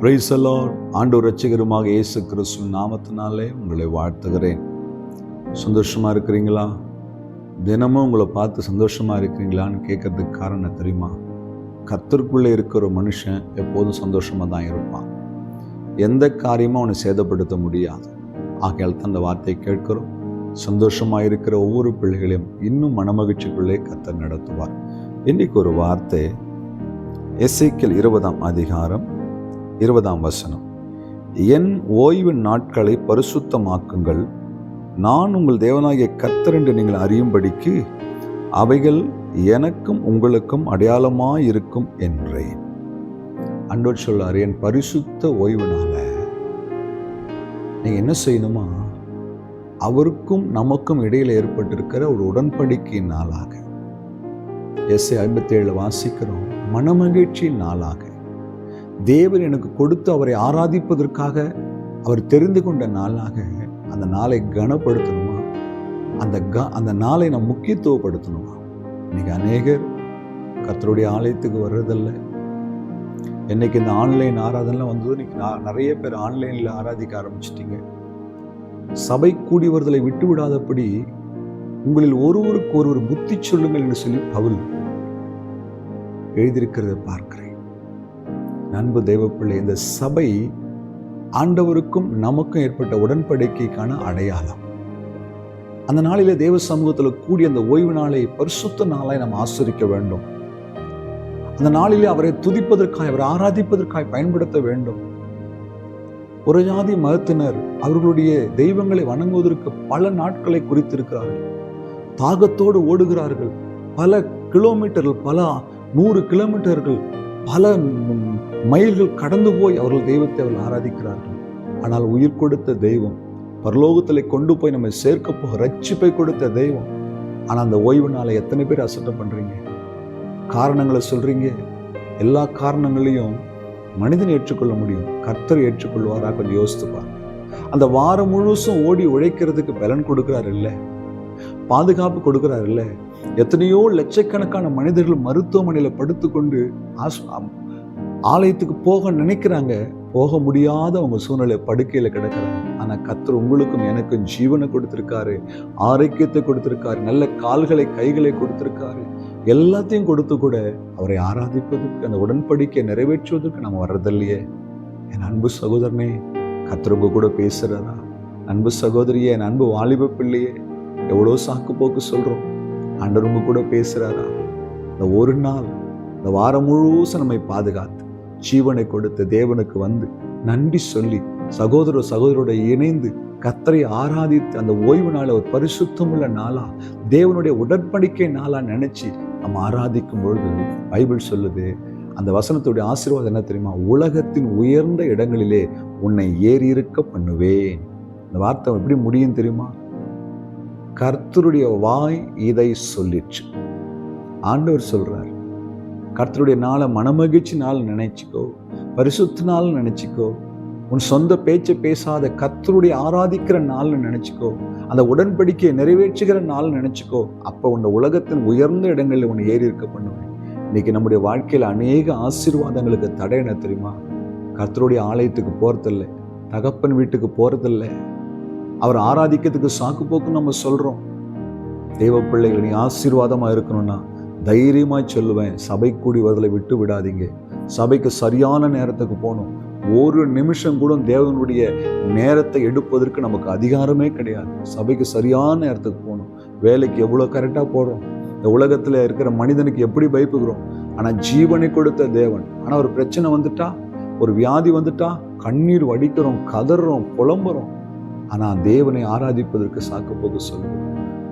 Praise the Lord. ஆண்டவர் இரட்சகருமாக இயேசு கிறிஸ்துவின் நாமத்தினாலே உங்களை வாழ்த்துகிறேன். சந்தோஷமா இருக்கிறீங்களா? தினமும் உங்களை பார்த்து சந்தோஷமா இருக்கிறீங்களான்னு கேட்கறதுக்கு காரணம் தெரியுமா? கர்த்தருக்குள்ளே இருக்கிற ஒரு மனுஷன் எப்போதும் சந்தோஷமா தான் இருப்பான். எந்த காரியமும் அவனை சேதப்படுத்த முடியாது. ஆகையால் தான் அந்த வார்த்தையை கேட்கிறோம். சந்தோஷமா இருக்கிற ஒவ்வொரு பிள்ளைகளையும் இன்னும் மனமகிழ்ச்சிக்குள்ளே கர்த்தர் நடத்துவார். இன்னைக்கு ஒரு வார்த்தை, எசேக்கியேல் 20ஆம் அதிகாரம் 20ஆம் வசனம். என் ஓய்வு நாட்களை பரிசுத்தமாக்குங்கள், நான் உங்கள் தேவனாகிய கர்த்தர் என்று நீங்கள் அறியும்படிக்கு அவைகள் எனக்கும் உங்களுக்கும் அடையாளமாயிருக்கும் என்றேன். ஆண்டவர் சொல்லார், என் பரிசுத்த ஓய்வுனால நீங்க என்ன செய்யணுமா, அவருக்கும் நமக்கும் இடையில ஏற்பட்டிருக்கிற ஒரு உடன்படிக்கையின் நாளாக, எஸ்ஐ 57 வாசிக்கிறோம், மனமகிழ்ச்சியின் நாளாக, தேவன் எனக்கு கொடுத்து அவரை ஆராதிப்பதற்காக அவர் தெரிந்து கொண்ட நாளாக அந்த நாளை கனப்படுத்தணுமா, அந்த நாளை நாம் முக்கியத்துவப்படுத்தணுமா? இன்னைக்கு அநேகர் கர்த்தருடைய ஆலயத்துக்கு வர்றதில்லை. என்னைக்கு இந்த ஆன்லைன் ஆராதனை வந்தது, இன்னைக்கு நிறைய பேர் ஆன்லைன்ல ஆராதிக்க ஆரம்பிச்சிட்டீங்க. சபை கூடி வருதலை விட்டு விடாதபடி உங்களில் ஒருவருக்கு ஒருவர் புத்தி சொல்லுங்கள் என்று சொல்லி பவுல் எழுதியிருக்கிறத பார்க்கிறேன். அன்பு தேவப்பிள்ளை, இந்த சபை ஆண்டவருக்கும் நமக்கும் ஏற்பட்ட உடன்படிக்கைக்கான அடையாளம். அந்த நாளிலே தேவ சமூகத்தில் கூடிய அந்த ஓய்வு நாளை பரிசுத்த நாளாய் நாம் ஆசரிக்க வேண்டும். அந்த நாளிலே அவரை துதிப்பதற்காய், அவரை ஆராதிப்பதற்காய் பயன்படுத்த வேண்டும். ஒரு ஜாதி மதத்தினர் அவர்களுடைய தெய்வங்களை வணங்குவதற்கு பல நாட்களை குறித்திருக்கிறார்கள். தாகத்தோடு ஓடுகிறார்கள். பல கிலோமீட்டர்கள், பல 100 கிலோமீட்டர்கள், பல மைல்கள் கடந்து போய் அவர்கள் தெய்வத்தை அவர்கள் ஆராதிக்கிறார்கள். ஆனால் உயிர் கொடுத்த தெய்வம், பரலோகத்தில் கொண்டு போய் நம்ம சேர்க்க போக ரட்சிப்பை கொடுத்த தெய்வம். ஆனால் அந்த ஓய்வு நாளை எத்தனை பேர் அசட்டை பண்றீங்க? காரணங்களை சொல்றீங்க. எல்லா காரணங்களையும் மனிதன் ஏற்றுக்கொள்ள முடியும், கர்த்தர் ஏற்றுக்கொள்வாரா? கொஞ்சம் யோசித்து பாருங்க. அந்த வாரம் முழுசும் ஓடி உழைக்கிறதுக்கு பலன் கொடுக்கிறார் இல்லை, பாதுகாப்பு கொடுக்கிறார் இல்லை. எத்தனையோ லட்சக்கணக்கான மனிதர்கள் மருத்துவமனையில படுத்துக்கொண்டு ஆலயத்துக்கு போக நினைக்கிறாங்க, போக முடியாத அவங்க சூழ்நிலை படுக்கையில கிடக்கிறாங்க. ஆனா கர்த்தர் உங்களுக்கும் எனக்கும் ஜீவனை கொடுத்திருக்காரு, ஆரோக்கியத்தை கொடுத்திருக்காரு, நல்ல கால்களை கைகளை கொடுத்திருக்காரு. எல்லாத்தையும் கொடுத்து கூட அவரை ஆராதிப்பதற்கு, அந்த உடன்படிக்கையை நிறைவேற்றுவதற்கு நம்ம வர்றதில்லையே. என் அன்பு சகோதரனே, கர்த்தர் உங்க கூட பேசுறாரா? அன்பு சகோதரியே, என் அன்பு வாலிப பிள்ளையே, எவ்வளோ சாக்கு போக்கு சொல்றோம். ஆண்டவர் உங்க கூட பேசுறாரா? இந்த ஒரு நாள், இந்த வாரம் முழுசும் நம்மை பாதுகாத்து ஜீவனை கொடுத்த தேவனுக்கு வந்து நன்றி சொல்லி சகோதரோட இணைந்து கர்த்தரை ஆராதித்து அந்த ஓய்வு நாளை ஒரு பரிசுத்தமுள்ள நாளா, தேவனுடைய உடன்படிக்கை நாளா நினைச்சு நம்ம ஆராதிக்கும் பொழுது பைபிள் சொல்லுது, அந்த வசனத்துடைய ஆசீர்வாதம் என்ன தெரியுமா? உலகத்தின் உயர்ந்த இடங்களிலே உன்னை ஏறி இருக்க பண்ணுவேன். இந்த வார்த்தை எப்படி முடியும் தெரியுமா? கர்த்தருடைய வாய் இதை சொல்லிற்று. ஆண்டவர் சொல்றார், கர்த்தருடைய நாளை மனமகிழ்ச்சி நாள் நினைச்சுக்கோ, பரிசுத்த நாள் நினைச்சுக்கோ, உன் சொந்த பேச்சை பேசாத கர்த்தருடைய ஆராதிக்கிற நாள் நினைச்சுக்கோ, அந்த உடன்படிக்கையை நிறைவேற்றுகிற நாள் நினைச்சுக்கோ. அப்ப உன்னை உலகத்தின் உயர்ந்த இடங்களில் உன்னை ஏறி இருக்க பண்ணுவேன். இன்னைக்கு நம்முடைய வாழ்க்கையில அநேக ஆசீர்வாதங்களுக்கு தடை என்ன தெரியுமா? கர்த்தருடைய ஆலயத்துக்கு போறதில்லை, தகப்பன் வீட்டுக்கு போறதில்லை, அவர் ஆராதிக்கிறதுக்கு சாக்கு போக்குன்னு நம்ம சொல்றோம். தேவ பிள்ளைகள், நீ ஆசீர்வாதமா இருக்கணும்னா தைரியமாய் சொல்லுவேன், சபை கூடி வருதலை விட்டு விடாதீங்க. சபைக்கு சரியான நேரத்துக்கு போகணும். ஒரு நிமிஷம் கூட தேவனுடைய நேரத்தை எடுப்பதற்கு நமக்கு அதிகாரமே கிடையாது. சபைக்கு சரியான நேரத்துக்கு போகணும். வேலைக்கு எவ்வளோ கரெக்டாக போகிறோம், இந்த உலகத்தில் இருக்கிற மனிதனுக்கு எப்படி பயப்புகிறோம். ஆனால் ஜீவனை கொடுத்த தேவன், ஆனால் ஒரு பிரச்சனை வந்துட்டா, ஒரு வியாதி வந்துட்டா கண்ணீர் வடிக்கிறோம், கதறோம், புலம்புறோம். ஆனால் தேவனை ஆராதிப்பதற்கு சாக்கு போக்கு சொல்லுவோம்.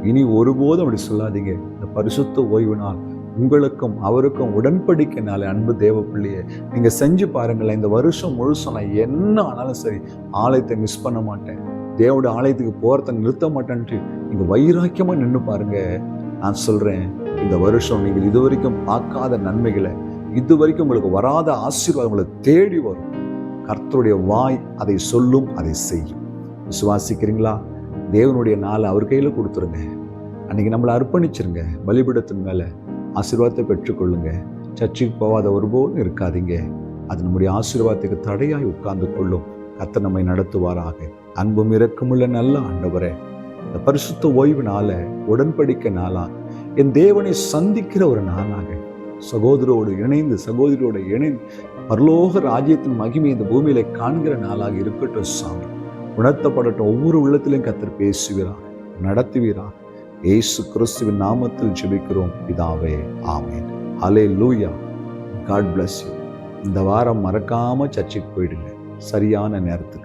இனி ஒருபோதும் அப்படி சொல்லாதீங்க. இந்த பரிசுத்த ஓய்வு நாள் உங்களுக்கும் அவருக்கும் உடன்படிக்கை நாள். அன்பு தேவ பிள்ளையே, நீங்க செஞ்சு பாருங்களேன். இந்த வருஷம் முழுசும் நான் என்ன ஆனாலும் சரி ஆலயத்தை மிஸ் பண்ண மாட்டேன், தேவனுடைய ஆலயத்துக்கு போறதை நிறுத்த மாட்டேன்ட்டு நீங்க வைராக்கியமா நின்று பாருங்க. நான் சொல்றேன், இந்த வருஷம் நீங்கள் இதுவரைக்கும் பார்க்காத நன்மைகளை, இதுவரைக்கும் உங்களுக்கு வராத ஆசீர்வாதம் உங்களுக்கு தேடி வரும். கர்த்தருடைய வாய் அதை சொல்லும், அதை செய்யும். விசுவாசிக்கிறீங்களா? தேவனுடைய நாளை அவர் கையில கொடுத்துருங்க. அன்னைக்கு நம்மளை அர்ப்பணிச்சிருங்க. பலிபீடத்தின் மேல ஆசீர்வாதத்தை பெற்றுக்கொள்ளுங்க. சர்ச்சுக்கு போகாத ஒருபோதும் இருக்காதீங்க. அது நம்முடைய ஆசீர்வாதத்துக்கு தடையாய் உட்கார்ந்து கொள்ளும். கர்த்தர் நம்மை நடத்துவாராக. அன்பும் இரக்கமுள்ள நல்ல ஆண்டவரே, இந்த பரிசுத்த ஓய்வு நாள உடன்படிக்கை நாளா, என் தேவனை சந்திக்கிற ஒரு நாளாக, சகோதரோடு இணைந்து பரலோக ராஜ்யத்தின் மகிமை இந்த பூமியில காண்கிற நாளாக இருக்கட்டும் சாமி. உணர்த்தப்படட்டும். ஒவ்வொரு உள்ளத்திலும் கர்த்தர் பேசுவீராக, நடத்துவீராக. இயேசு கிறிஸ்துவின் நாமத்தில் ஜெபிக்கிறோம் பிதாவே, ஆமென். ஹல்லேலூயா. God bless you. இந்த வாரம் மறக்காம சர்ச்சுக்கு போயிடுங்க, சரியான நேரத்துக்கு.